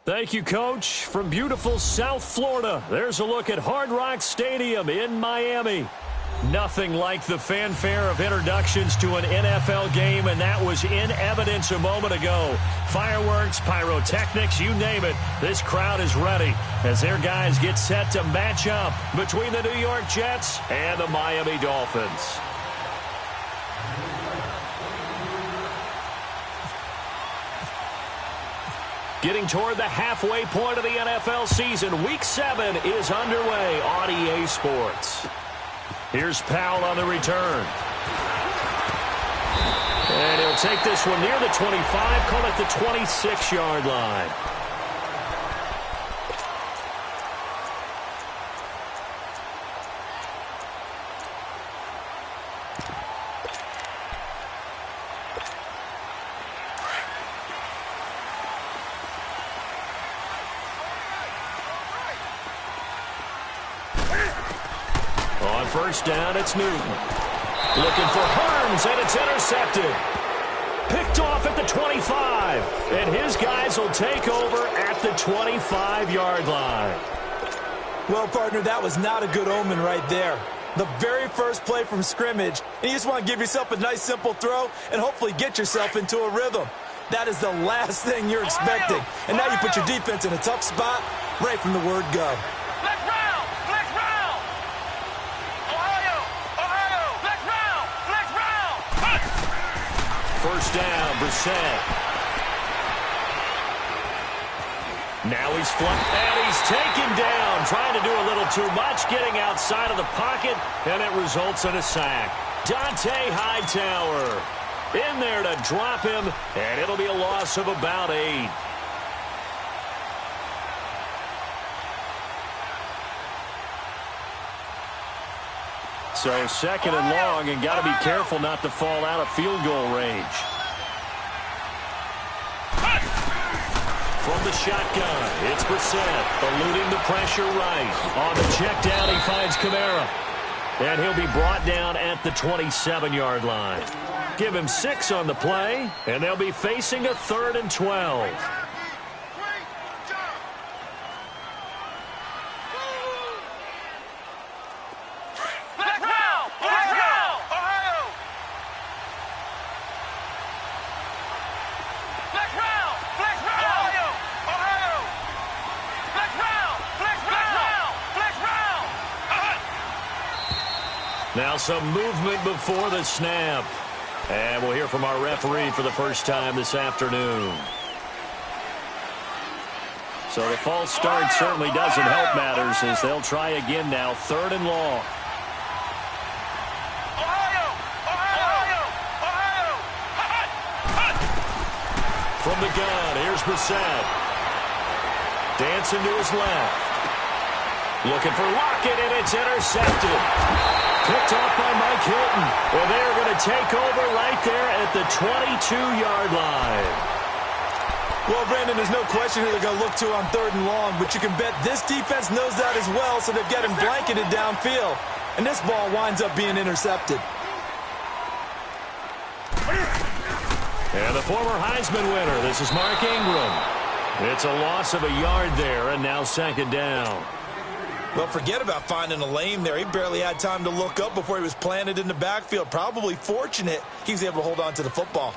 Thank you, Coach. From beautiful South Florida, there's a look at Hard Rock Stadium in Miami. Nothing like the fanfare of introductions to an NFL game, and that was in evidence a moment ago. Fireworks, pyrotechnics, you name it. This crowd is ready as their guys get set to match up between the New York Jets and the Miami Dolphins. Getting toward the halfway point of the NFL season, Week 7 is underway on EA Sports. Here's Powell on the return. And he'll take this one near the 25, call it the 26-yard line. On first down, it's Newton. Looking for Harms, and it's intercepted. Picked off at the 25. And his guys will take over at the 25-yard line. Well, partner, that was not a good omen right there. The very first play from scrimmage, and you just want to give yourself a nice, simple throw and hopefully get yourself into a rhythm. That is the last thing you're expecting. And now you put your defense in a tough spot right from the word go. First down, Brissett. Now he's flunked, and he's taken down. Trying to do a little too much, getting outside of the pocket, and it results in a sack. Dante Hightower in there to drop him, and it'll be a loss of about 8. So second and long, and got to be careful not to fall out of field goal range. From the shotgun, it's Brissett, eluding the pressure right. On the check down, he finds Kamara. And he'll be brought down at the 27-yard line. Give him 6 on the play, and they'll be facing a 3rd and 12. Now some movement before the snap. And we'll hear from our referee for the first time this afternoon. So the false start certainly doesn't help matters as they'll try again now. 3rd and long. From the gun, here's Brissett. Dancing to his left. Looking for Lockett, and it's intercepted. Picked off by Mike Hilton. Well, they are going to take over right there at the 22-yard line. Well, Brandon, there's no question who they're going to look to on 3rd and long, but you can bet this defense knows that as well, so they've got him blanketed downfield. And this ball winds up being intercepted. And the former Heisman winner, this is Mark Ingram. It's a loss of a yard there, and now 2nd down. Well, forget about finding a lane there. He barely had time to look up before he was planted in the backfield. Probably fortunate he was able to hold on to the football.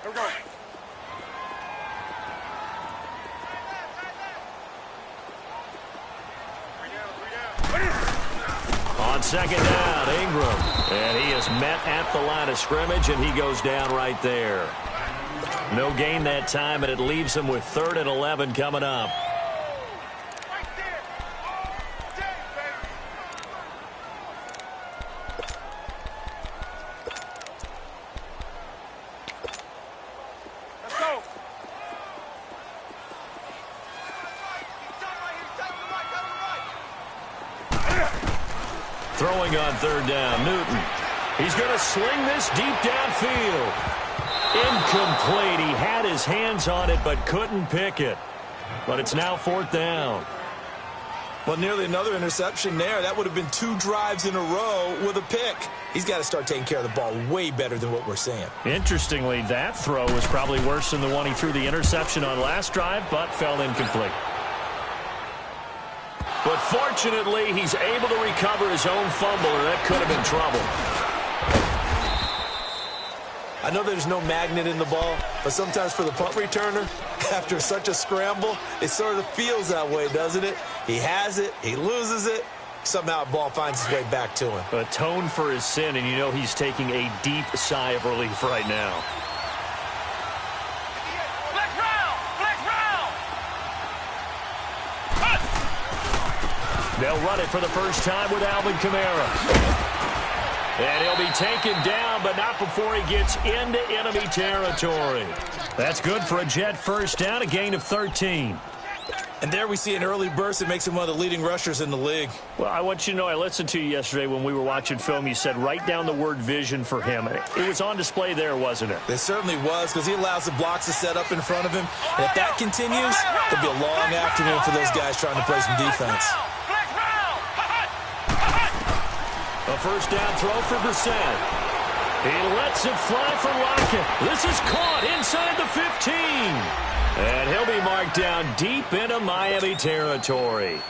Here we go. On 2nd down, Ingram. And he is met at the line of scrimmage, and he goes down right there. No gain that time, and it leaves him with 3rd and 11 coming up. Let's go. Throwing on 3rd down, Newton. He's going to sling this deep downfield. Incomplete. He had his hands on it but couldn't pick it. But it's now 4th down. Well, nearly another interception there. That would have been 2 drives in a row with a pick. He's got to start taking care of the ball way better than what we're seeing. Interestingly, that throw was probably worse than the one he threw the interception on last drive, but fell incomplete. But fortunately, he's able to recover his own fumble, or that could have been trouble. I know there's no magnet in the ball, but sometimes for the punt returner, after such a scramble, it sort of feels that way, doesn't it? He has it, he loses it, somehow the ball finds its way back to him. Atone for his sin, and you know he's taking a deep sigh of relief right now. They'll run it for the first time with Alvin Kamara. And he'll be taken down, but not before he gets into enemy territory. That's good for a Jet first down, a gain of 13. And there we see an early burst that makes him one of the leading rushers in the league. Well, I want you to know, I listened to you yesterday when we were watching film. You said write down the word vision for him. It was on display there, wasn't it? It certainly was, because he allows the blocks to set up in front of him. And if that continues, it'll be a long afternoon for those guys trying to play some defense. A first down throw for Brissett. He lets it fly for Lockett. This is caught inside the 15. And he'll be marked down deep into Miami territory.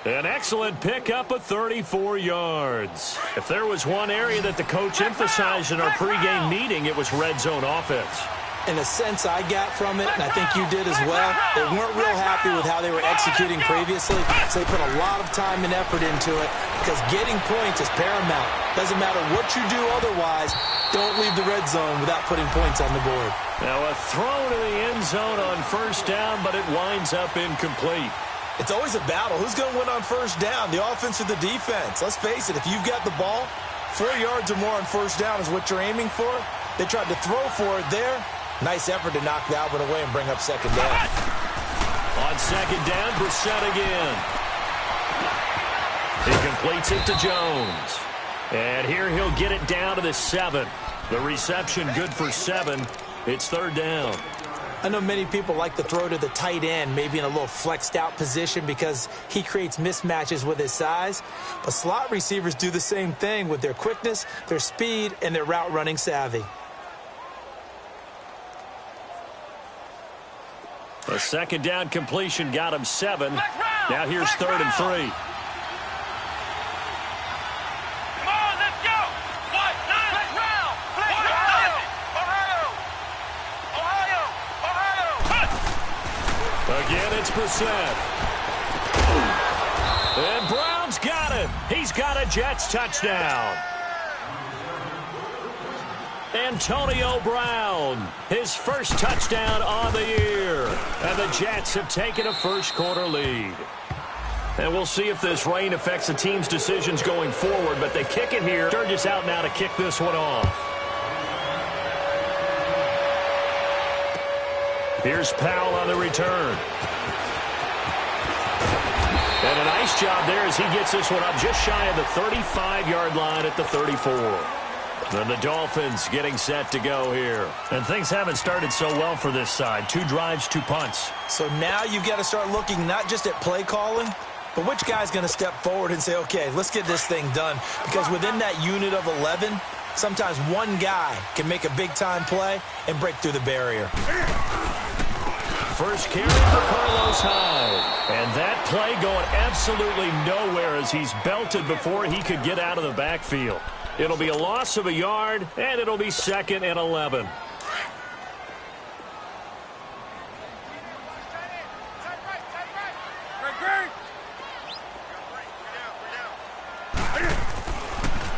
An excellent pickup of 34 yards. If there was one area that the coach emphasized in our pregame meeting, it was red zone offense. In a sense I got from it, and I think you did as well, they weren't real happy with how they were executing previously, so they put a lot of time and effort into it, because getting points is paramount. Doesn't matter what you do otherwise, don't leave the red zone without putting points on the board. Now a throw to the end zone on first down, but it winds up incomplete. It's always a battle. Who's going to win on first down, the offense or the defense? Let's face it, if you've got the ball, 4 yards or more on first down is what you're aiming for. They tried to throw for it there. Nice effort to knock that one away and bring up second down. On second down, Brissett again. He completes it to Jones. And here he'll get it down to the 7. The reception good for 7. It's third down. I know many people like to throw to the tight end, maybe in a little flexed out position because he creates mismatches with his size. But slot receivers do the same thing with their quickness, their speed, and their route running savvy. A second down completion got him 7. Now here's third and 3. Come on, let's go. Ohio. Again, it's Brissett. And Brown's got it. He's got a Jets touchdown. Antonio Brown, his first touchdown on the year. And the Jets have taken a first-quarter lead. And we'll see if this rain affects the team's decisions going forward, but they kick it here. Sturgis out now to kick this one off. Here's Powell on the return. And a nice job there as he gets this one up just shy of the 35-yard line at the 34. And the Dolphins getting set to go here. And things haven't started so well for this side. 2 drives, 2 punts. So now you've got to start looking not just at play calling, but which guy's going to step forward and say, okay, let's get this thing done. Because within that unit of 11, sometimes one guy can make a big-time play and break through the barrier. First carry for Carlos Hyde. And that play going absolutely nowhere as he's belted before he could get out of the backfield. It'll be a loss of a yard, and it'll be 2nd and 11.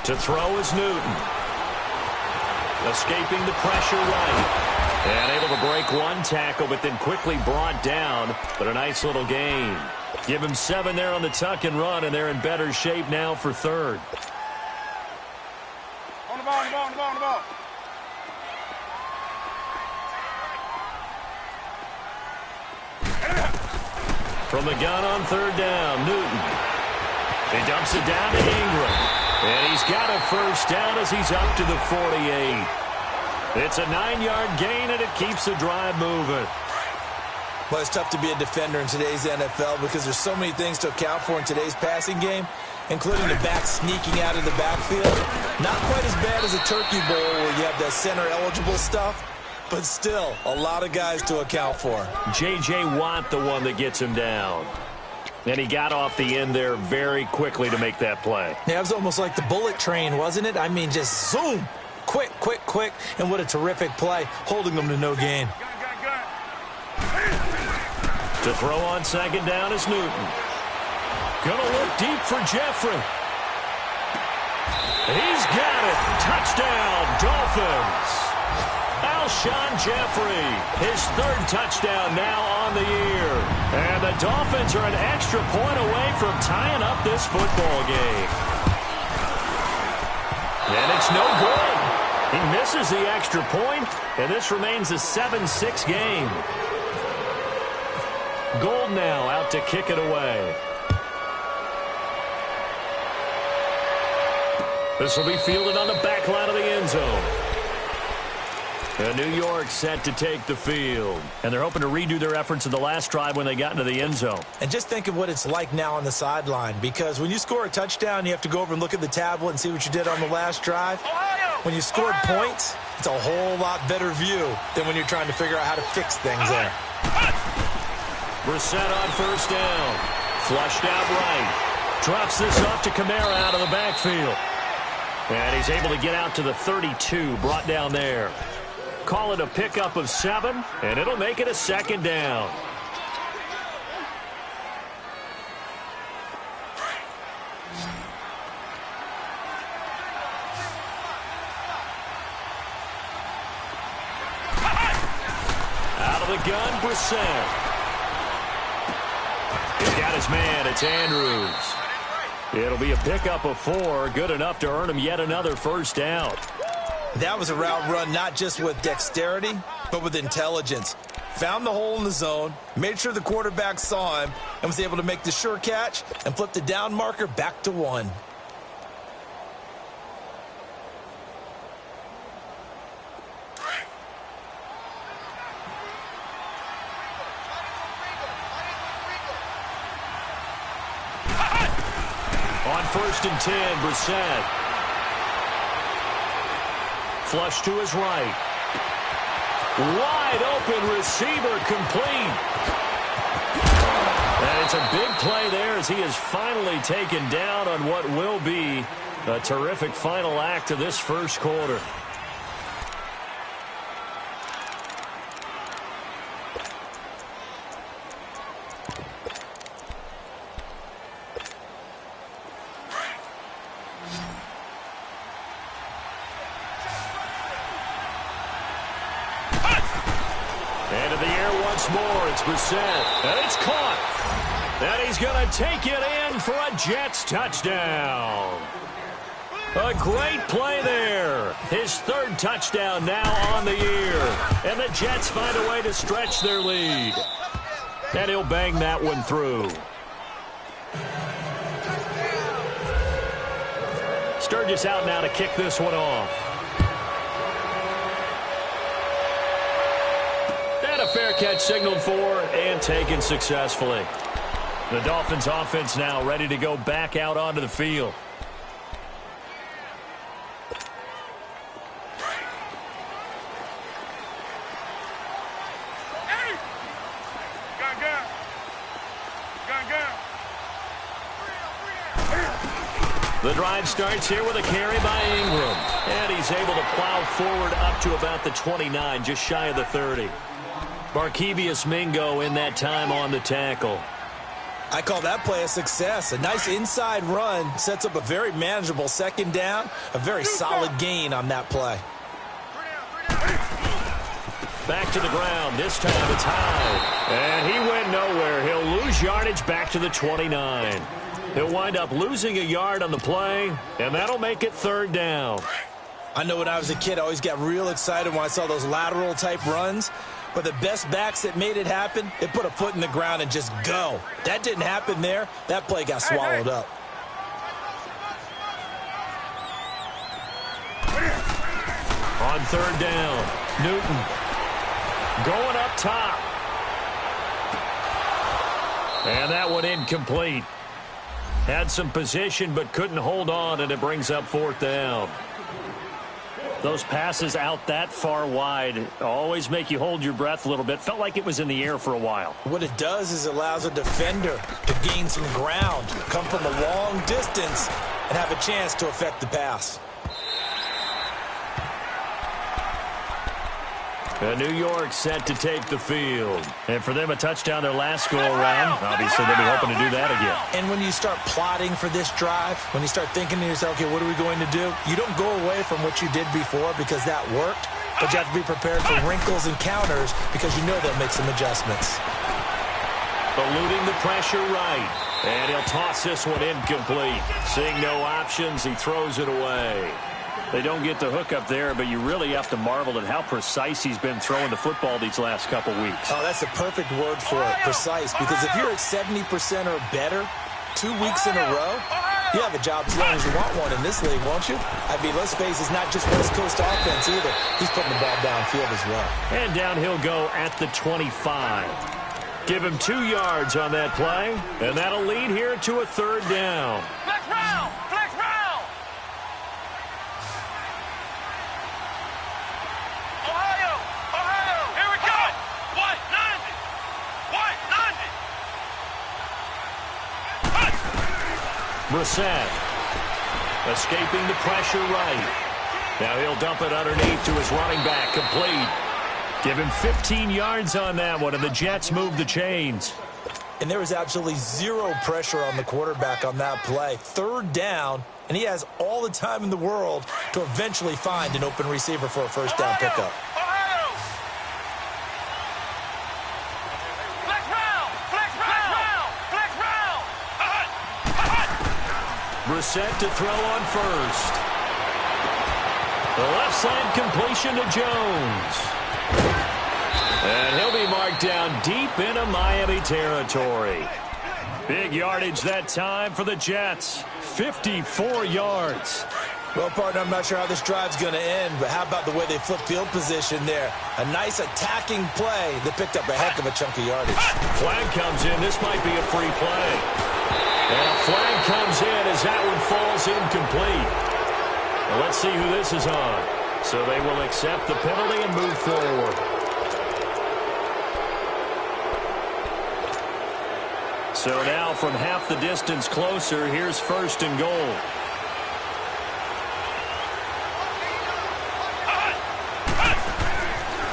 To throw is Newton. Escaping the pressure right. And able to break one tackle, but then quickly brought down. But a nice little gain. Give him 7 there on the tuck and run, and they're in better shape now for third. On the ball. From the gun on third down, Newton. He dumps it down to Ingram. And he's got a first down as he's up to the 48. It's a 9-yard gain, and it keeps the drive moving. Well, it's tough to be a defender in today's NFL because there's so many things to account for in today's passing game, including the back sneaking out of the backfield. Not quite as bad as a turkey bowl where you have the center-eligible stuff, but still a lot of guys to account for. J.J. Watt, the one that gets him down. And he got off the end there very quickly to make that play. Yeah, it was almost like the bullet train, wasn't it? I mean, just zoom. Quick, quick, quick. And what a terrific play, holding them to no gain. To throw on second down is Newton. Gonna look deep for Jeffrey. He's got it. Touchdown, Dolphins. Alshon Jeffrey, his third touchdown now on the year. And the Dolphins are an extra point away from tying up this football game. And it's no good. He misses the extra point, and this remains a 7-6 game. Gold now out to kick it away. This will be fielded on the back line of the end zone. And New York set to take the field. And they're hoping to redo their efforts in the last drive when they got into the end zone. And just think of what it's like now on the sideline, because when you score a touchdown, you have to go over and look at the tablet and see what you did on the last drive. When you scored points, it's a whole lot better view than when you're trying to figure out how to fix things there. Brissett on first down. Flushed out right. Drops this off to Kamara out of the backfield. And he's able to get out to the 32, brought down there. Call it a pickup of 7, and it'll make it a second down. Out of the gun, Brissett. He's got his man. It's Andrews. It'll be a pickup of 4, good enough to earn him yet another first down. That was a route run not just with dexterity, but with intelligence. Found the hole in the zone, made sure the quarterback saw him, and was able to make the sure catch and flip the down marker back to 1. On 1st and 10, Brissett. Flush to his right. Wide open receiver complete. And it's a big play there as he is finally taken down on what will be a terrific final act of this first quarter. More, it's Brissett, and it's caught. And he's going to take it in for a Jets touchdown. A great play there. His 3rd touchdown now on the year. And the Jets find a way to stretch their lead. And he'll bang that one through. Sturgis out now to kick this one off. Fair catch signaled for and taken successfully. The Dolphins offense now ready to go back out onto the field. The drive starts here with a carry by Ingram. And he's able to plow forward up to about the 29, just shy of the 30. Barkevious Mingo in that time on the tackle. I call that play a success. A nice inside run sets up a very manageable second down. A very solid gain on that play. Back to the ground. This time it's high. And he went nowhere. He'll lose yardage back to the 29. He'll wind up losing a yard on the play, and that'll make it 3rd down. I know when I was a kid, I always got real excited when I saw those lateral-type runs. But the best backs that made it happen, they put a foot in the ground and just go. That didn't happen there. That play got swallowed up. On 3rd down, Newton going up top. And that one incomplete. Had some position but couldn't hold on, and it brings up 4th down. Those passes out that far wide always make you hold your breath a little bit. Felt like it was in the air for a while. What it does is it allows a defender to gain some ground, come from a long distance, and have a chance to affect the pass. New York set to take the field. And for them, a touchdown their last go-around. Obviously, they'll be hoping to do that again. And when you start plotting for this drive, when you start thinking to yourself, okay, what are we going to do? You don't go away from what you did before because that worked, but you have to be prepared for wrinkles and counters because you know they'll make some adjustments. Eluding the pressure right. And he'll toss this one incomplete. Seeing no options, he throws it away. They don't get the hook up there, but you really have to marvel at how precise he's been throwing the football these last couple weeks. Oh, that's the perfect word for it, precise. Because if you're at 70% or better 2 weeks in a row, you have a job as long as you want one in this league, won't you? I mean, let's face it, it's not just West Coast offense either. He's putting the ball downfield as well. And down he'll go at the 25. Give him 2 yards on that play, and that'll lead here to a 3rd down. Flex round! Flex round! Ohio! Ohio! Here we go! White 90! White 90! Brissett escaping the pressure right. Now he'll dump it underneath to his running back, complete. Give him 15 yards on that one, and the Jets move the chains. And there was absolutely zero pressure on the quarterback on that play. 3rd down, and he has all the time in the world to eventually find an open receiver for a 1st down pickup. Ohio! Flex round! Flex round! Flex round! Brissett to throw on 1st. The left side completion to Jones. And he'll be marked down deep into Miami territory. Big yardage that time for the Jets. 54 yards. Well, partner, I'm not sure how this drive's going to end, but how about the way they flip field position there? A nice attacking play that picked up a heck of a chunk of yardage. Flag comes in. This might be a free play. And a flag comes in as that one falls incomplete. Well, let's see who this is on. So they will accept the penalty and move forward. So now from half the distance closer, here's 1st and goal.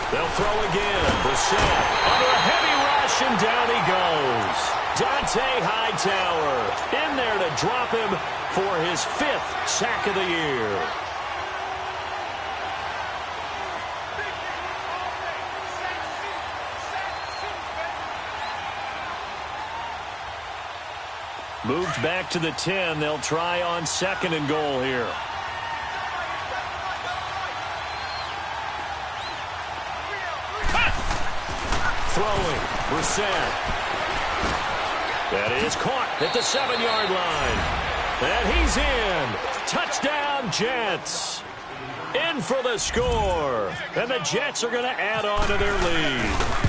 They'll throw again. Brissett under a heavy rush, and down he goes. Dante Hightower in there to drop him for his 5th sack of the year. Moved back to the 10. They'll try on 2nd and goal here. Throwing. Brissett. That is caught at the 7-yard line. And he's in. Touchdown, Jets. In for the score. And the Jets are going to add on to their lead.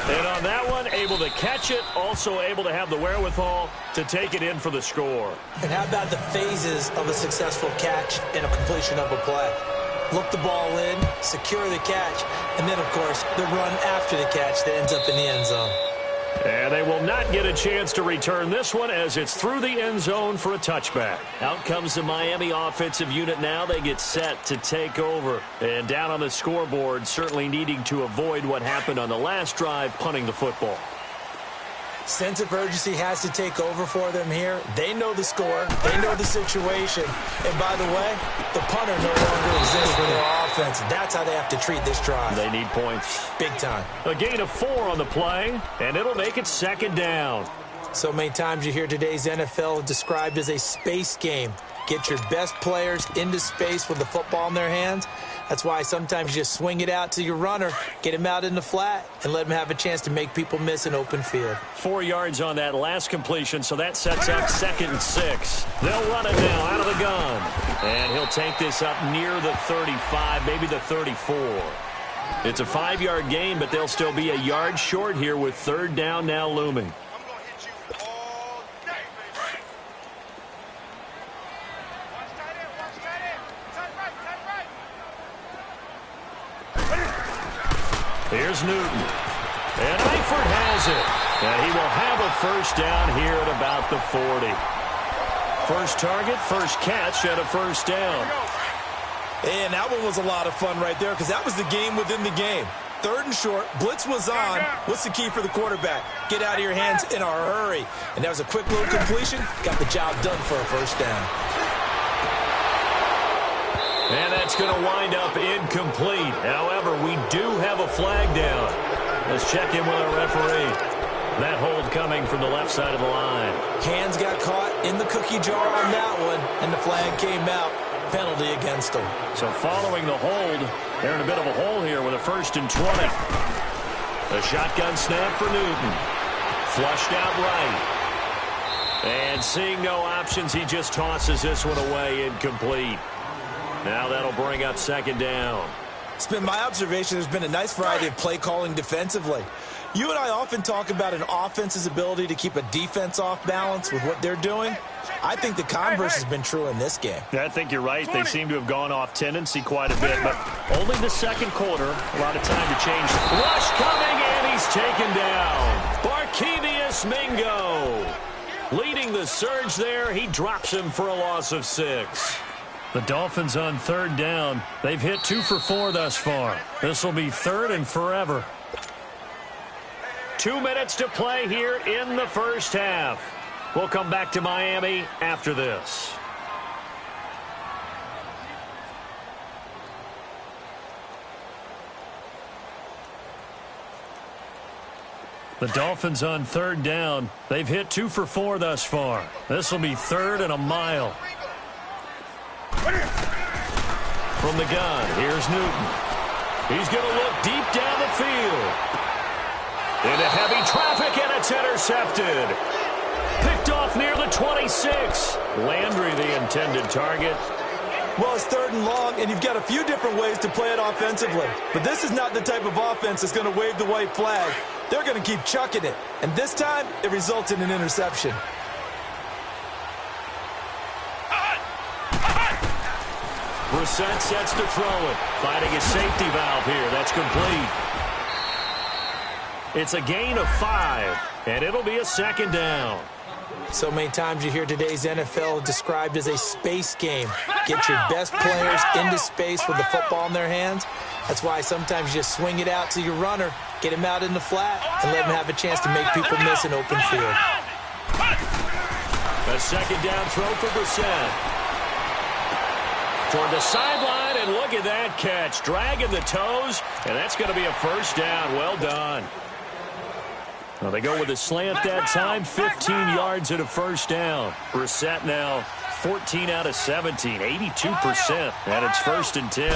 And on that one, able to catch it, also able to have the wherewithal to take it in for the score. And how about the phases of a successful catch and a completion of a play? Look the ball in, secure the catch, and then, of course, the run after the catch that ends up in the end zone. And they will not get a chance to return this one as it's through the end zone for a touchback. Out comes the Miami offensive unit now. They get set to take over. And down on the scoreboard, certainly needing to avoid what happened on the last drive, punting the football. Sense of urgency has to take over for them here. They know the score. They know the situation. And by the way, the punter no longer exists for their offense. That's how they have to treat this drive. They need points. Big time. A gain of 4 on the play, and it'll make it 2nd down. So many times you hear today's NFL described as a space game. Get your best players into space with the football in their hands. That's why sometimes you just swing it out to your runner, get him out in the flat, and let him have a chance to make people miss an open field. 4 yards on that last completion, so that sets up 2nd and 6. They'll run it now out of the gun. And he'll take this up near the 35, maybe the 34. It's a 5-yard gain, but they'll still be a yard short here with 3rd down now looming. Here's Newton. And Eifert has it. And he will have a first down here at about the 40. First target, first catch, and a first down. And that one was a lot of fun right there because that was the game within the game. Third and short, blitz was on. What's the key for the quarterback? Get out of your hands in a hurry. And that was a quick little completion. Got the job done for a first down. And that's going to wind up incomplete. However, we do have a flag down. Let's check in with our referee. That hold coming from the left side of the line. Hands got caught in the cookie jar on that one, and the flag came out. Penalty against them. So following the hold, they're in a bit of a hole here with a 1st and 20. A shotgun snap for Newton. Flushed out right. And seeing no options, he just tosses this one away, incomplete. Now that'll bring up 2nd down. It's been my observation there's been a nice variety of play calling defensively. You and I often talk about an offense's ability to keep a defense off balance with what they're doing. I think the converse has been true in this game. I think you're right. They seem to have gone off tendency quite a bit, but only the 2nd quarter. A lot of time to change. Rush coming, and he's taken down. Barkevius Mingo leading the surge there. He drops him for a loss of 6. The Dolphins on 3rd down. They've hit 2 for 4 thus far. This will be 3rd and forever. 2 minutes to play here in the first half. We'll come back to Miami after this. The Dolphins on 3rd down. They've hit 2 for 4 thus far. This will be 3rd and a mile. From the gun, here's Newton. He's going to look deep down the field. Into heavy traffic, and it's intercepted. Picked off near the 26. Landry, the intended target. Well, it's 3rd and long, and you've got a few different ways to play it offensively. But this is not the type of offense that's going to wave the white flag. They're going to keep chucking it. And this time, it results in an interception. Brissett sets to throw it. Finding a safety valve here. That's complete. It's a gain of 5, and it'll be a 2nd down. So many times you hear today's NFL described as a space game. Get your best players into space with the football in their hands. That's why sometimes you just swing it out to your runner, get him out in the flat, and let him have a chance to make people miss an open field. A 2nd down throw for Brissett. Toward the sideline, and look at that catch. Dragging the toes, and that's going to be a first down. Well done. Well, they go with a slant that time, 15 yards at a first down. Brissett now 14 out of 17, 82%, and it's 1st and 10.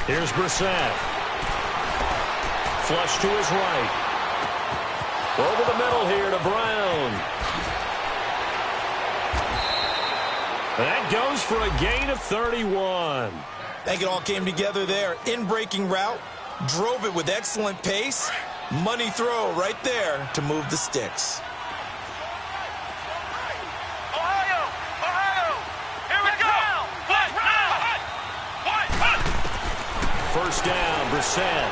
Here's Brissett. Flush to his right. Over the middle here to Brown. That goes for a gain of 31. I think it all came together there. In-breaking route, drove it with excellent pace. Money throw right there to move the sticks. Ohio! Here we go! First down, Brissett.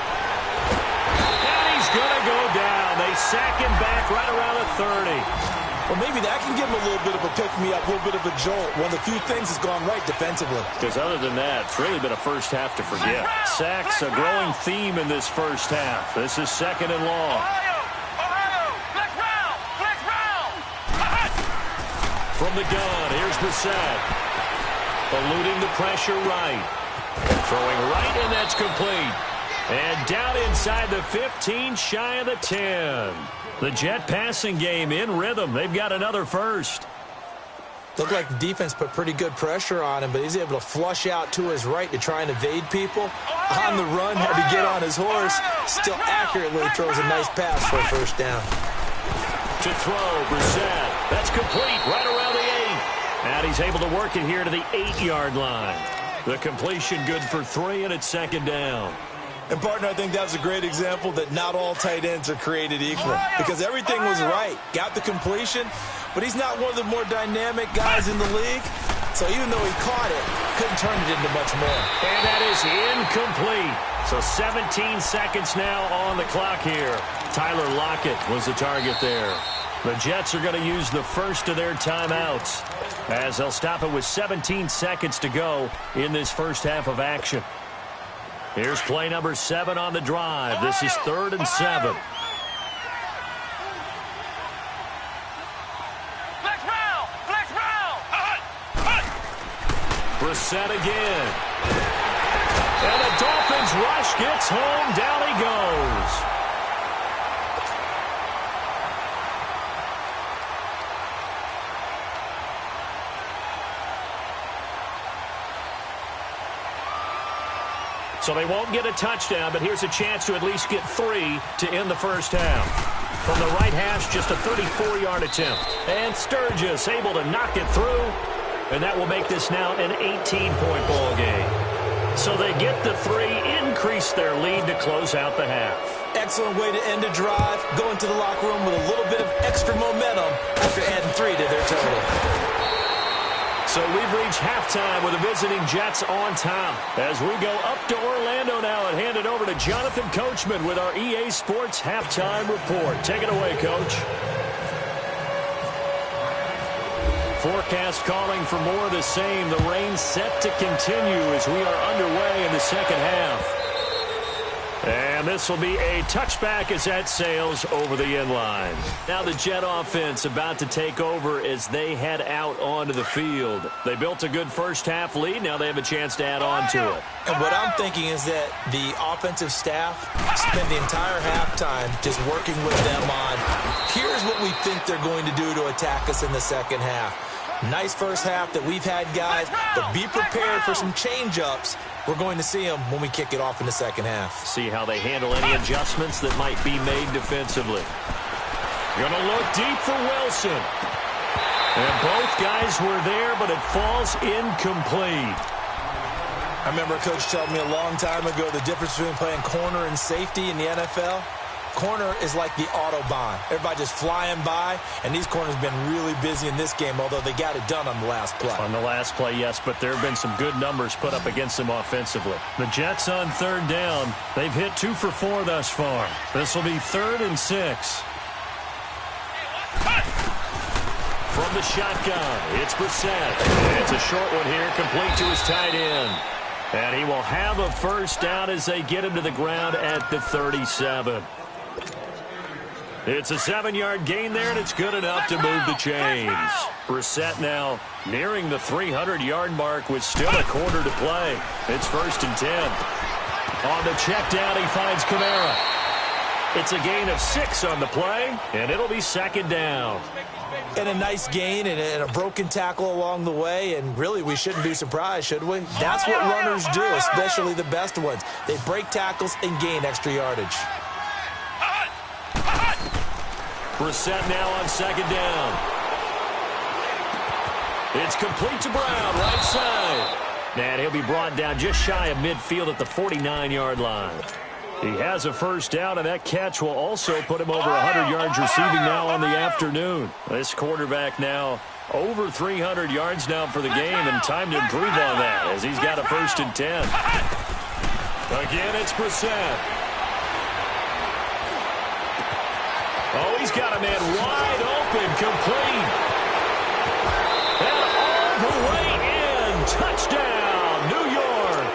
And he's going to go down. They sack him back right around the 30. Well, maybe that can give him a little bit of a pick-me-up, a little bit of a jolt. One of the few things has gone right defensively. Because other than that, it's really been a first half to forget. Sacks, a growing theme in this first half. This is 2nd and long. Ohio! Flex round! From the gun, here's Brissett. Eluding the pressure right. Throwing right, and that's complete. And down inside the 15, shy of the 10. The Jet passing game in rhythm. They've got another first. Looked like the defense put pretty good pressure on him, but he's able to flush out to his right to try and evade people. On the run, had to get on his horse. Still accurately throws a nice pass for a first down. To throw, Brissett. That's complete right around the 8. And he's able to work it here to the 8-yard line. The completion good for 3, and it's 2nd down. And, partner, I think that was a great example that not all tight ends are created equal because everything was right. Got the completion, but he's not one of the more dynamic guys in the league. So even though he caught it, couldn't turn it into much more. And that is incomplete. So 17 seconds now on the clock here. Tyler Lockett was the target there. The Jets are going to use the first of their timeouts as they'll stop it with 17 seconds to go in this first half of action. Here's play number 7 on the drive. This is 3rd and 7. Brissett again. And the Dolphins rush gets home. Down he goes. So they won't get a touchdown, but here's a chance to at least get 3 to end the first half. From the right hash, just a 34-yard attempt. And Sturgis able to knock it through. And that will make this now an 18-point ball game. So they get the 3, increase their lead to close out the half. Excellent way to end a drive. Go into the locker room with a little bit of extra momentum after adding 3 to their total. So we've reached halftime with the visiting Jets on top. As we go up to Orlando now and hand it over to Jonathan Coachman with our EA Sports Halftime Report. Take it away, Coach. Forecast calling for more of the same. The rain set to continue as we are underway in the second half. And this will be a touchback as that sails over the end line. Now the Jet offense about to take over as they head out onto the field. They built a good first half lead. Now they have a chance to add on to it. And what I'm thinking is that the offensive staff spend the entire halftime just working with them on, here's what we think they're going to do to attack us in the second half. Nice first half that we've had, guys, but be prepared for some change-ups. We're going to see them when we kick it off in the second half. See how they handle any adjustments that might be made defensively. Going to look deep for Wilson. And both guys were there, but it falls incomplete. I remember a coach telling me a long time ago the difference between playing corner and safety in the NFL. Corner is like the Autobahn. Everybody just flying by, and these corners have been really busy in this game, although they got it done on the last play. On the last play, yes, but there have been some good numbers put up against them offensively. The Jets on 3rd down. They've hit 2 for 4 thus far. This will be 3rd and 6. From the shotgun, it's Brissett. It's a short one here, complete to his tight end. And he will have a first down as they get him to the ground at the 37. It's a 7-yard gain there, and it's good enough to move the chains. Brissett now nearing the 300-yard mark with still a quarter to play. It's 1st and 10. On the check down, he finds Kamara. It's a gain of 6 on the play, and it'll be 2nd down. And a nice gain and a broken tackle along the way, and really we shouldn't be surprised, should we? That's what runners do, especially the best ones. They break tackles and gain extra yardage. Brissett now on 2nd down. It's complete to Brown, right side. And he'll be brought down just shy of midfield at the 49-yard line. He has a first down, and that catch will also put him over 100 yards receiving now on the afternoon. This quarterback now over 300 yards now for the game, and time to improve on that as he's got a 1st and 10. Again, it's Brissett. Oh, he's got a man wide open, complete. And all the way in. Touchdown, New York.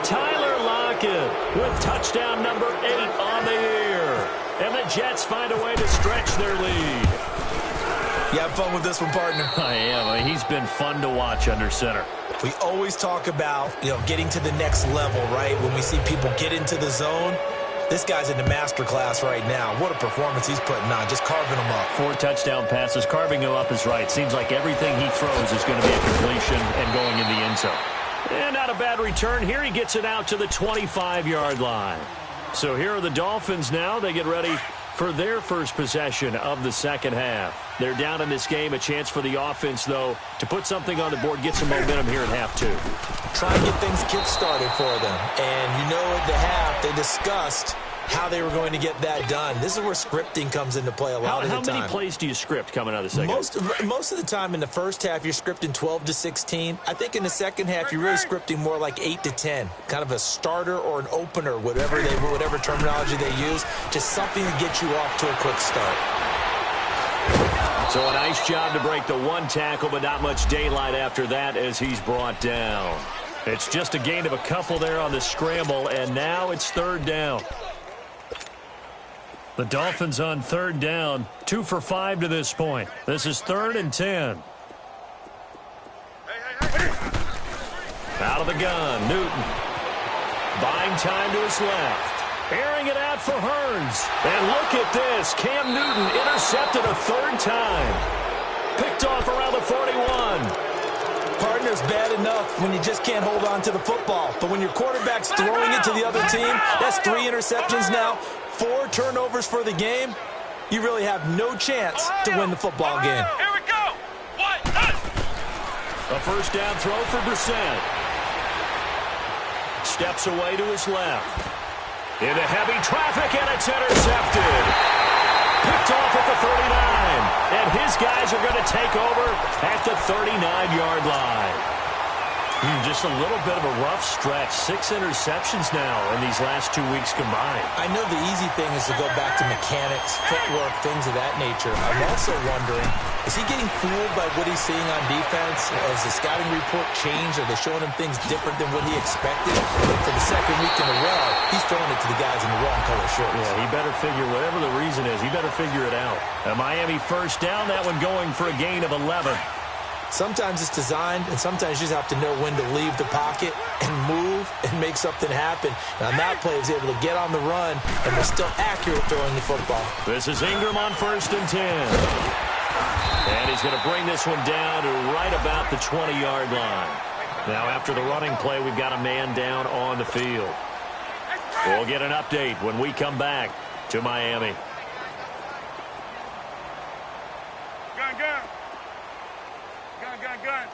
Tyler Lockett with touchdown number 8 on the year. And the Jets find a way to stretch their lead. You have fun with this one, partner? I am. He's been fun to watch under center. We always talk about, getting to the next level, right? When we see people get into the zone. This guy's in the master class right now. What a performance he's putting on, just carving them up. 4 touchdown passes. Carving him up is right. Seems like everything he throws is going to be a completion and going in the end zone. And not a bad return. Here he gets it out to the 25-yard line. So here are the Dolphins now. They get ready for their first possession of the second half. They're down in this game. A chance for the offense, though, to put something on the board, get some momentum here at half 2. Try and get things kick-started for them. And at the half, they discussed how they were going to get that done. This is where scripting comes into play a lot of the time. How many plays do you script coming out of the second? Most of the time in the first half, you're scripting 12 to 16. I think in the second half, you're really scripting more like 8 to 10. Kind of a starter or an opener, whatever terminology they use. Just something to get you off to a quick start. So a nice job to break the one tackle, but not much daylight after that as he's brought down. It's just a gain of a couple there on the scramble, and now it's third down. The Dolphins on third down, 2 for 5 to this point. This is 3rd and 10. Out of the gun, Newton. Buying time to his left. Airing it out for Hearns. And look at this. Cam Newton intercepted a 3rd time. Picked off around the 41. Partner's bad enough when you just can't hold on to the football. But when your quarterback's throwing it to the other team, that's 3 interceptions now, 4 turnovers for the game. You really have no chance to win the football game. Here we go. A first down throw for Brissett. Steps away to his left. Into heavy traffic, and it's intercepted. Picked off at the 39. And his guys are going to take over at the 39-yard line. Just a little bit of a rough stretch. 6 interceptions now in these last 2 weeks combined. I know the easy thing is to go back to mechanics, footwork, things of that nature. I'm also wondering, is he getting fooled by what he's seeing on defense? Has the scouting report changed? Are they showing him things different than what he expected? But for the second week in a row, he's throwing it to the guys in the wrong color shirts. Yeah, he better figure, whatever the reason is, he better figure it out. A Miami first down, that one going for a gain of 11. Sometimes it's designed, and sometimes you just have to know when to leave the pocket and move and make something happen. And on that play, he was able to get on the run, and they're still accurate throwing the football. This is Ingram on 1st and 10. And he's going to bring this one down to right about the 20-yard line. Now, after the running play, we've got a man down on the field. We'll get an update when we come back to Miami. Gun, gun. Gun.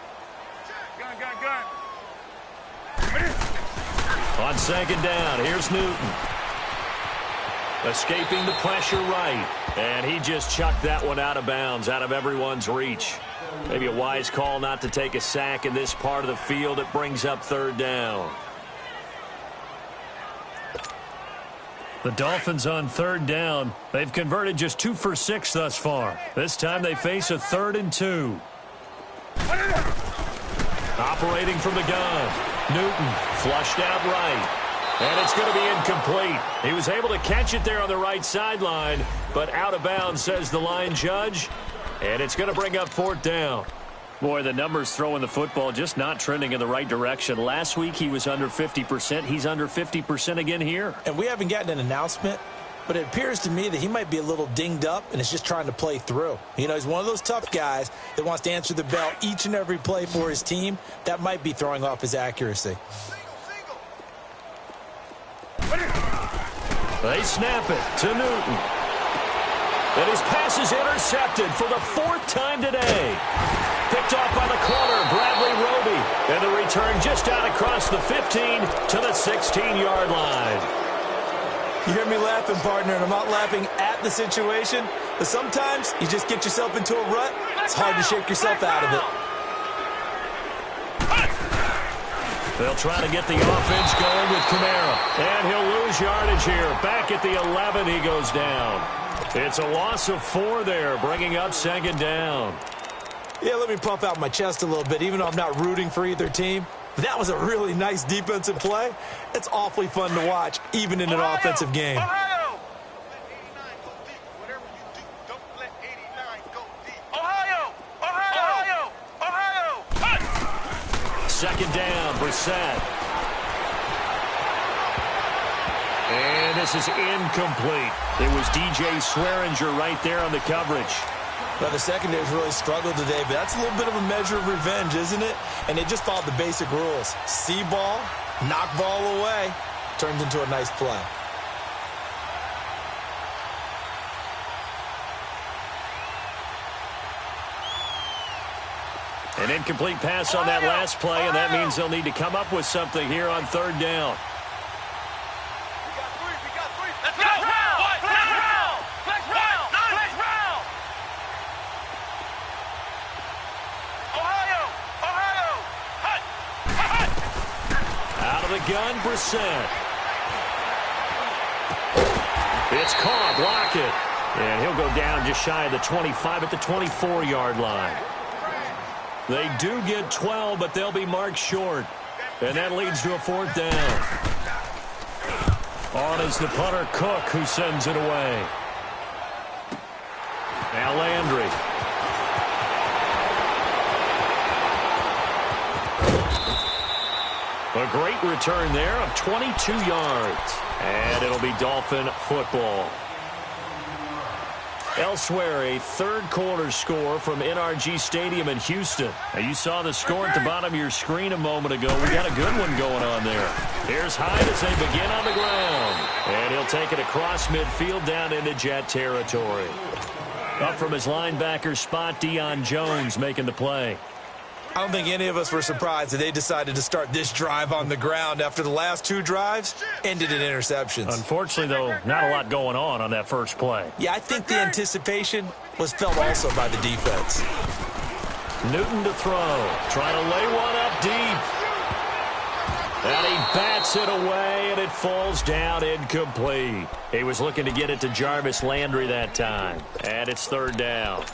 On 2nd down, here's Newton. Escaping the pressure right. And he just chucked that one out of bounds, out of everyone's reach. Maybe a wise call not to take a sack in this part of the field. It brings up 3rd down. The Dolphins on 3rd down. They've converted just 2 for 6 thus far. This time they face a 3rd and 2. Operating from the gun. Newton flushed out right. And it's going to be incomplete. He was able to catch it there on the right sideline, but out of bounds, says the line judge. And it's going to bring up 4th down. Boy, the numbers throwing the football just not trending in the right direction. Last week he was under 50%. He's under 50% again here. And we haven't gotten an announcement, but it appears to me that he might be a little dinged up and is just trying to play through. You know, he's one of those tough guys that wants to answer the bell each and every play for his team. That might be throwing off his accuracy. They snap it to Newton. And his pass is intercepted for the 4th time today. Picked off by the corner, Bradley Roby. And the return just out across the 15 to the 16-yard line. You hear me laughing, partner, and I'm not laughing at the situation, but sometimes you just get yourself into a rut. It's hard to shake yourself out of it. They'll try to get the offense going with Kamara. And he'll lose yardage here. Back at the 11, he goes down. It's a loss of 4 there, bringing up 2nd down. Yeah, let me puff out my chest a little bit, even though I'm not rooting for either team. That was a really nice defensive play. It's awfully fun to watch, even in an offensive game. Ohio! Second down, Brissett. And this is incomplete. It was DJ Swearinger right there on the coverage. Well, the secondary's really struggled today, but that's a little bit of a measure of revenge, isn't it? And they just followed the basic rules. See ball, knock ball away. Turns into a nice play. An incomplete pass on that last play, and that means they'll need to come up with something here on 3rd down. We got three. Let's go! Out of the gun, Brissett. It's caught. Block it. And he'll go down just shy of the 25 at the 24-yard line. They do get 12, but they'll be marked short. And that leads to a 4th down. On is the punter, Cook, who sends it away. Now Landry. A great return there of 22 yards. And it'll be Dolphin football. Elsewhere, a third-quarter score from NRG Stadium in Houston. Now, you saw the score at the bottom of your screen a moment ago. We got a good one going on there. Here's Hyde as they begin on the ground. And he'll take it across midfield down into Jet territory. Up from his linebacker spot, Deion Jones making the play. I don't think any of us were surprised that they decided to start this drive on the ground after the last 2 drives ended in interceptions. Unfortunately, though, not a lot going on that first play. Yeah, I think the anticipation was felt also by the defense. Newton to throw. Trying to lay one up deep. And he bats it away, and it falls down incomplete. He was looking to get it to Jarvis Landry that time. And it's 3rd down.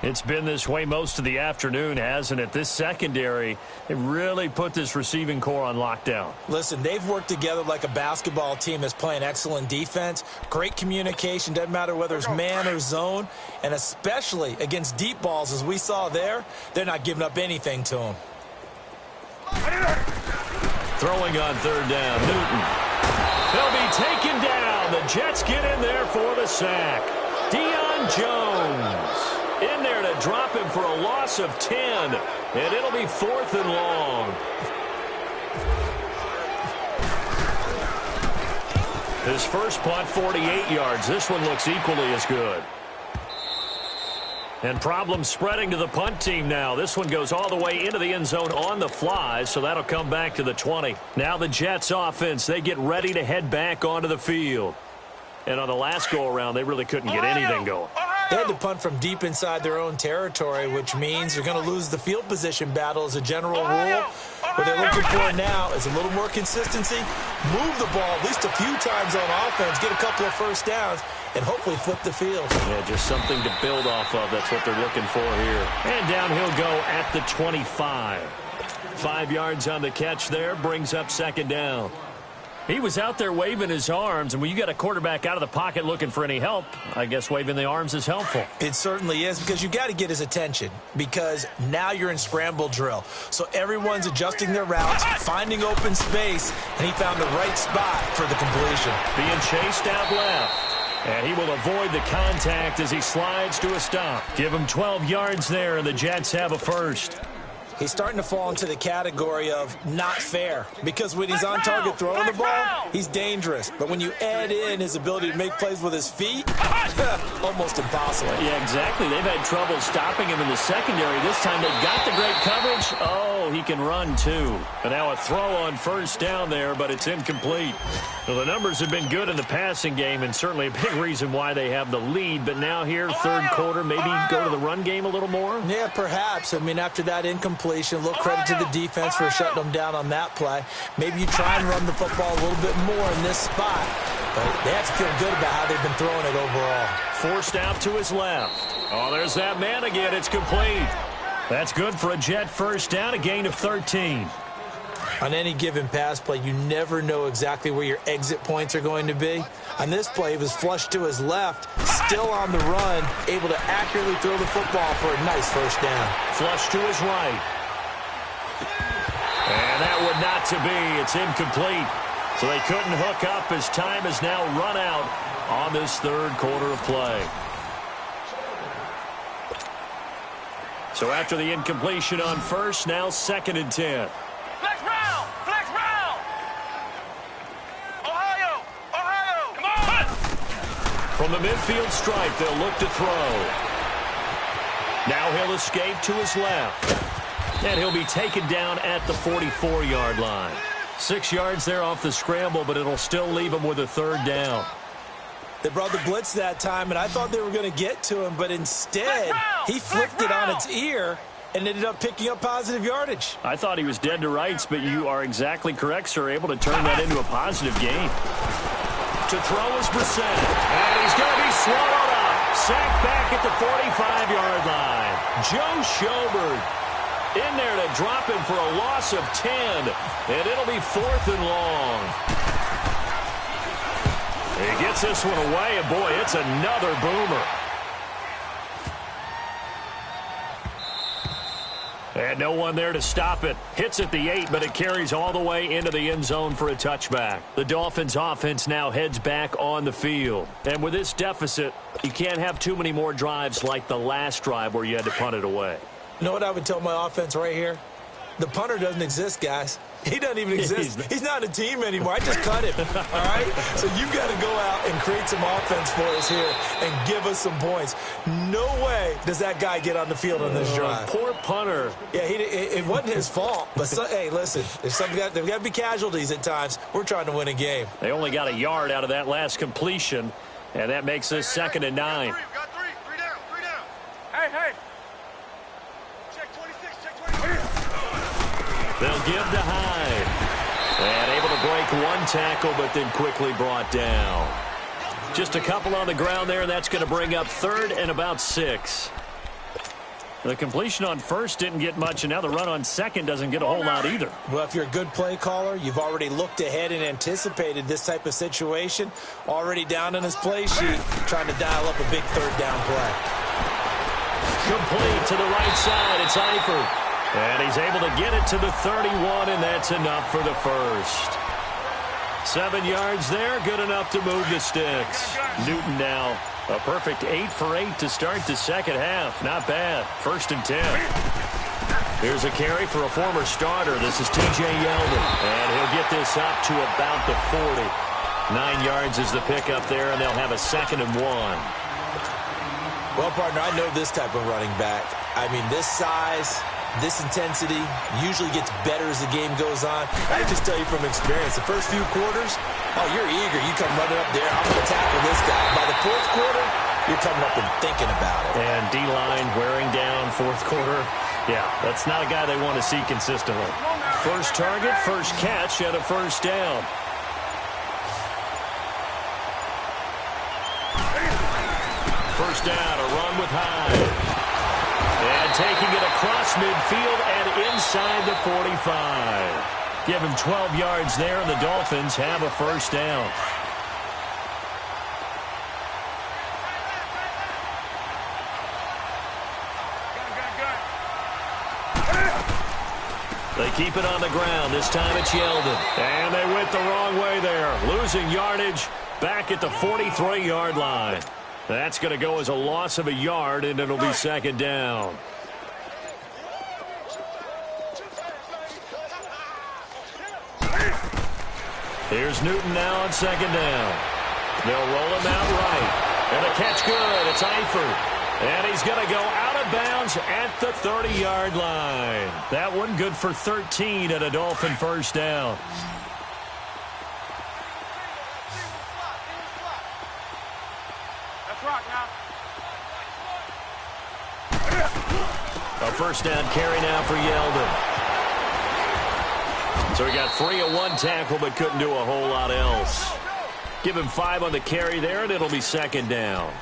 It's been this way most of the afternoon, hasn't it? This secondary, it really put this receiving core on lockdown. Listen, they've worked together like a basketball team that's playing excellent defense. Great communication, doesn't matter whether it's man or zone. And especially against deep balls, as we saw there, they're not giving up anything to them. Throwing on 3rd down, Newton. They'll be taken down. The Jets get in there for the sack. Deion Jones in there to drop him for a loss of 10, and it'll be 4th and long. His first punt, 48 yards. This one looks equally as good. And problems spreading to the punt team now. This one goes all the way into the end zone on the fly, so that'll come back to the 20. Now the Jets offense, they get ready to head back onto the field. And on the last go-around, they really couldn't get anything going. They had to punt from deep inside their own territory, which means they're going to lose the field position battle as a general rule. What they're looking for now is a little more consistency, move the ball at least a few times on offense, get a couple of first downs, and hopefully flip the field. Yeah, just something to build off of. That's what they're looking for here. And down he'll go at the 25. 5 yards on the catch there, brings up 2nd down. He was out there waving his arms, and when you got a quarterback out of the pocket looking for any help, I guess waving the arms is helpful. It certainly is, because you got to get his attention, because now you're in scramble drill. So everyone's adjusting their routes, finding open space, and he found the right spot for the completion. Being chased out left, and he will avoid the contact as he slides to a stop. Give him 12 yards there, and the Jets have a first. He's starting to fall into the category of not fair, because when he's on target throwing the ball, he's dangerous. But when you add in his ability to make plays with his feet, almost impossible. Yeah, exactly. They've had trouble stopping him in the secondary. This time they've got the great coverage. Oh, he can run too. And now a throw on 1st down there, but it's incomplete. Well, the numbers have been good in the passing game, and certainly a big reason why they have the lead. But now here, 3rd quarter, maybe go to the run game a little more? Yeah, perhaps. I mean, after that incompletion, a little credit to the defense for shutting them down on that play. Maybe you try and run the football a little bit more in this spot. But they have to feel good about how they've been throwing it overall. Forced out to his left. Oh, there's that man again. It's complete. That's good for a Jet 1st down, a gain of 13. On any given pass play, you never know exactly where your exit points are going to be. On this play, he was flushed to his left, still on the run, able to accurately throw the football for a nice 1st down. Flush to his right. And that would not to be. It's incomplete. So they couldn't hook up as time has now run out on this 3rd quarter of play. So after the incompletion on 1st, now 2nd and 10. Flex round! Flex round! Ohio! Ohio! Come on! From the midfield stripe, they'll look to throw. Now he'll escape to his left. And he'll be taken down at the 44-yard line. 6 yards there off the scramble, but it'll still leave him with a 3rd down. They brought the blitz that time, and I thought they were going to get to him, but instead, he flipped it on its ear and ended up picking up positive yardage. I thought he was dead to rights, but you are exactly correct, sir. Able to turn that into a positive gain. To throw is Brissett, and he's going to be swallowed up. Sacked back at the 45-yard line. Joe Schobert in there to drop him for a loss of 10, and it'll be 4th and long. He gets this one away, and boy, it's another boomer. And no one there to stop it. Hits at the 8, but it carries all the way into the end zone for a touchback. The Dolphins offense now heads back on the field. And with this deficit, you can't have too many more drives like the last drive where you had to punt it away. You know what I would tell my offense right here? The punter doesn't exist, guys. He doesn't even exist. He's not a team anymore. I just cut him, all right? So you've got to go out and create some offense for us here and give us some points. No way does that guy get on the field on this drive. Poor punter. Yeah, it wasn't his fault. But, hey, listen, there's got to be casualties at times. We're trying to win a game. They only got a yard out of that last completion, and that makes this 2nd and 9. Got three down. Hey. Check 26, check 26. They'll give to Hyde. And able to break one tackle, but then quickly brought down. Just a couple on the ground there, and that's going to bring up 3rd and about 6. The completion on 1st didn't get much, and now the run on 2nd doesn't get a whole lot either. Well, if you're a good play caller, you've already looked ahead and anticipated this type of situation. Already down in his play sheet, trying to dial up a big 3rd down play. Complete to the right side. It's Eifert. And he's able to get it to the 31, and that's enough for the first. 7 yards there, good enough to move the sticks. Newton now, a perfect 8 for 8 to start the second half. Not bad. 1st and 10. Here's a carry for a former starter. This is T.J. Yeldon, and he'll get this up to about the 40. 9 yards is the pickup there, and they'll have a 2nd and 1. Well, partner, I know this type of running back. I mean, this size, this intensity usually gets better as the game goes on. I can just tell you from experience, the first few quarters, oh, you're eager. You come running up there, I'm going to tackle this guy. By the 4th quarter, you're coming up and thinking about it. And D-line wearing down 4th quarter. Yeah, that's not a guy they want to see consistently. First target, first catch, and a 1st down. First down, a run with Hyde. And taking it across midfield and inside the 45. Give him 12 yards there, and the Dolphins have a 1st down. They keep it on the ground. This time it's Yeldon. And they went the wrong way there. Losing yardage back at the 43-yard line. That's going to go as a loss of a yard, and it'll be 2nd down. Here's Newton now on 2nd down. They'll roll him out right. And the catch good. It's Eifert. And he's going to go out of bounds at the 30-yard line. That one good for 13 and a Dolphin 1st down. A 1st down carry now for Yeldon. So he got 3 at one tackle, but couldn't do a whole lot else. Give him 5 on the carry there, and it'll be 2nd down.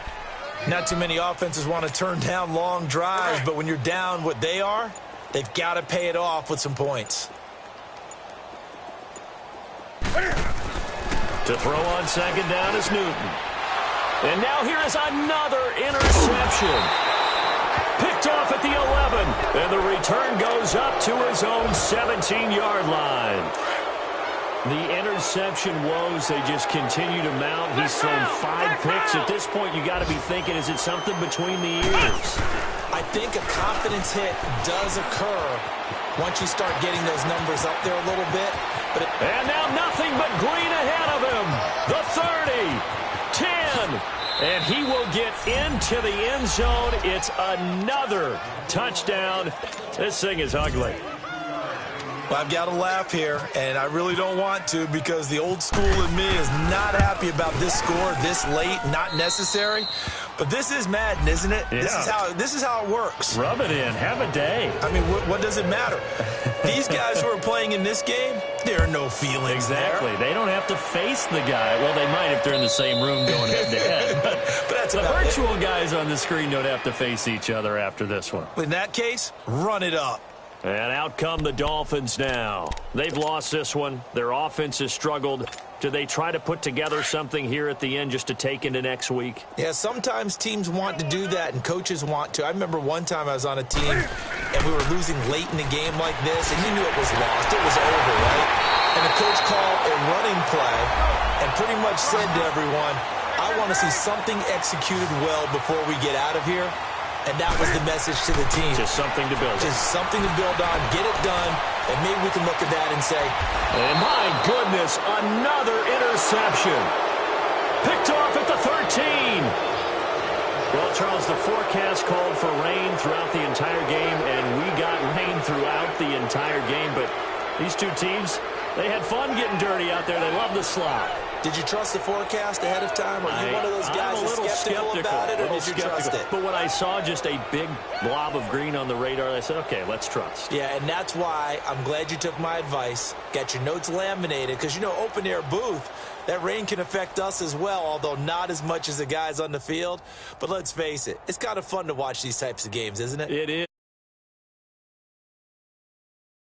Not too many offenses want to turn down long drives, but when you're down what they are, they've got to pay it off with some points. To throw on 2nd down is Newton. And now here is another interception. Picked off at the 11, and the return goes up to his own 17-yard line. The interception woes, they just continue to mount. He's thrown 5 picks. At this point, you got to be thinking, is it something between the ears? I think a confidence hit does occur once you start getting those numbers up there a little bit. And now nothing but green ahead of him. The 30, 10. And he will get into the end zone. It's another touchdown. This thing is ugly. Well, I've got to laugh here, and I really don't want to because the old school in me is not happy about this score this late, not necessary. But this is Madden, isn't it? Yeah. This is how it works. Rub it in. Have a day. I mean, what does it matter? These guys who are playing in this game, there are no feelings Exactly. there. They don't have to face the guy. Well, they might if they're in the same room going head-to-head. But that's the about virtual guys on the screen don't have to face each other after this one. In that case, run it up. And out come the Dolphins now. They've lost this one. Their offense has struggled. Do they try to put together something here at the end just to take into next week? Yeah, sometimes teams want to do that and coaches want to. I remember one time I was on a team and we were losing late in the game like this, and you knew it was lost. It was over, right? And the coach called a running play and pretty much said to everyone, I want to see something executed well before we get out of here. And that was the message to the team. Just something to build on. Just something to build on, get it done, and maybe we can look at that and say, and my goodness, another interception. Picked off at the 13. Well, Charles, the forecast called for rain throughout the entire game, and we got rain throughout the entire game. But these two teams, they had fun getting dirty out there. They love the slop. did you trust the forecast ahead of time? Are you one of those guys that's skeptical about it, or did you trust it? But when I saw just a big blob of green on the radar, I said, okay, let's trust. Yeah, and that's why I'm glad you took my advice. Get your notes laminated, because, you know, open-air booth, that rain can affect us as well, although not as much as the guys on the field. But let's face it, it's kind of fun to watch these types of games, isn't it? It is.